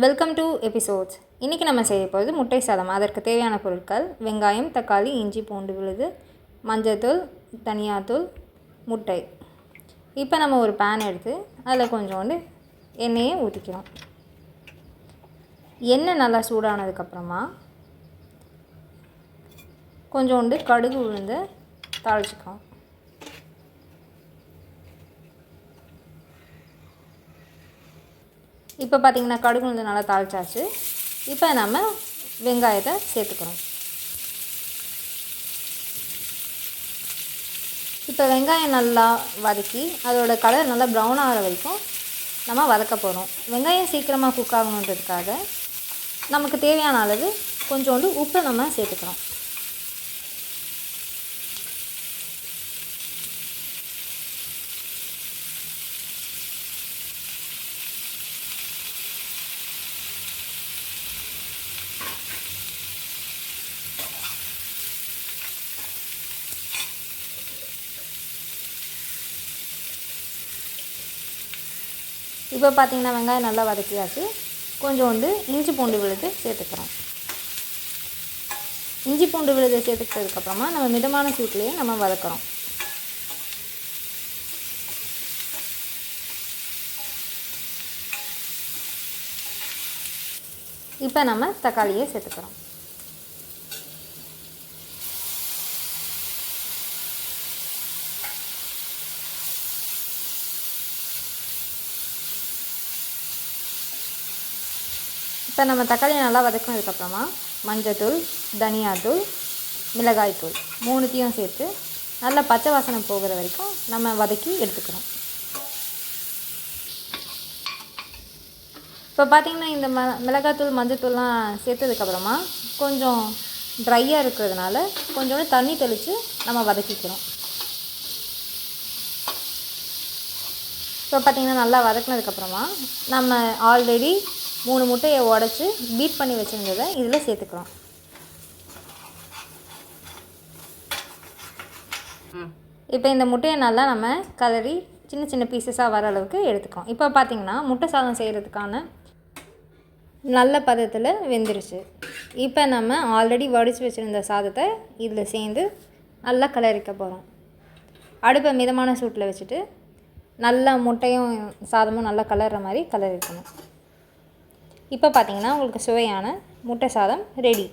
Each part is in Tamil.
Welcome to episodes. இன்றைக்கி நம்ம செய்ய போகிறது முட்டை சாதம். அதற்கு தேவையான பொருட்கள்: வெங்காயம், தக்காளி, இஞ்சி, பூண்டு விழுது, மஞ்சள்தூள், தனியாத்தூள், முட்டை. இப்போ நம்ம ஒரு பேன் எடுத்து அதில் கொஞ்சோண்டு எண்ணெயை ஊற்றிக்கிறோம். எண்ணெய் நல்லா சூடானதுக்கப்புறமா கொஞ்சோண்டு கடுகு உளுந்து தாளிச்சிக்கிறோம். இப்போ பார்த்திங்கன்னா கடுகு உளுந்து நல்லா தாளிச்சாச்சு. இப்போ நம்ம வெங்காயத்தை சேர்த்துக்கிறோம். இப்போ வெங்காயம் நல்லா வதக்கி அதோட கலர் நல்லா ப்ரௌன் ஆகிற வரைக்கும் நம்ம வதக்க போகிறோம். வெங்காயம் சீக்கிரமாக குக் ஆகணுன்றதுக்காக நமக்கு தேவையான அளவு கொஞ்சோண்டு உப்பு நம்ம சேர்த்துக்கிறோம். இப்போ பார்த்திங்கன்னா வெங்காயம் நல்லா வதக்கியாச்சு. கொஞ்சோண்டு இஞ்சி பூண்டு விழுது சேர்த்துக்கிறோம். இஞ்சி பூண்டு விழுது சேர்த்துக்கிட்டதுக்கப்புறமா நம்ம மிதமான சூட்லேயே நம்ம வதக்கிறோம். இப்போ நம்ம தக்காளியை சேர்த்துக்கிறோம். இப்போ நம்ம தக்காளியை நல்லா வதக்கினதுக்கப்புறமா மஞ்சள்தூள், தனியாத்தூள், மிளகாய்த்தூள் மூணுத்தையும் சேர்த்து நல்லா பச்சை வாசனை போகிற வரைக்கும் நம்ம வதக்கி எடுத்துக்கிறோம். இப்போ பார்த்திங்கன்னா இந்த மிளகாய்த்தூள், மஞ்சள்தூள்லாம் சேர்த்ததுக்கப்புறமா கொஞ்சம் ட்ரையாக இருக்கிறதுனால கொஞ்சோண்டு தண்ணி தெளித்து நம்ம வதக்கிக்கிறோம். இப்போ பார்த்திங்கன்னா நல்லா வதக்கினதுக்கப்புறமா நம்ம ஆல்ரெடி 3 முட்டையை உடச்சி பீட் பண்ணி வச்சுருந்ததை இதில் சேர்த்துக்கிறோம். இப்போ இந்த முட்டையை நல்லா நம்ம கலரி சின்ன சின்ன பீசஸாக வர அளவுக்கு எடுத்துக்கிறோம். இப்போ பார்த்திங்கன்னா முட்டை சாதம் செய்கிறதுக்கான நல்ல பதத்தில் வெந்துருச்சு. இப்போ நம்ம ஆல்ரெடி வடித்து வச்சுருந்த சாதத்தை இதில் சேர்ந்து நல்லா கலரிக்க போகிறோம். அடுப்பை மிதமான சூட்டில் வச்சுட்டு நல்லா முட்டையும் சாதமும் நல்லா கலர்ற மாதிரி கலரிக்கணும். இப்போ பார்த்திங்கன்னா உங்களுக்கு சுவையான முட்டை சாதம் ரெடி.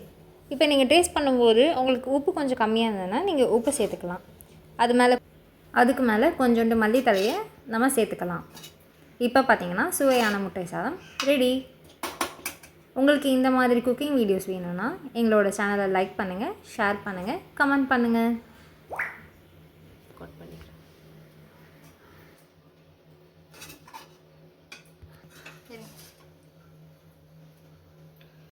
இப்போ நீங்கள் டேஸ்ட் பண்ணும்போது உங்களுக்கு உப்பு கொஞ்சம் கம்மியாக இருந்ததுன்னா நீங்கள் உப்பு சேர்த்துக்கலாம். அதுக்கு மேலே கொஞ்சோண்டு மல்லித்தழையை நம்ம சேர்த்துக்கலாம். இப்போ பார்த்திங்கன்னா சுவையான முட்டை சாதம் ரெடி. உங்களுக்கு இந்த மாதிரி குக்கிங் வீடியோஸ் வேணும்னா எங்களோட சேனலை லைக் பண்ணுங்கள், ஷேர் பண்ணுங்கள், கமெண்ட் பண்ணுங்கள்.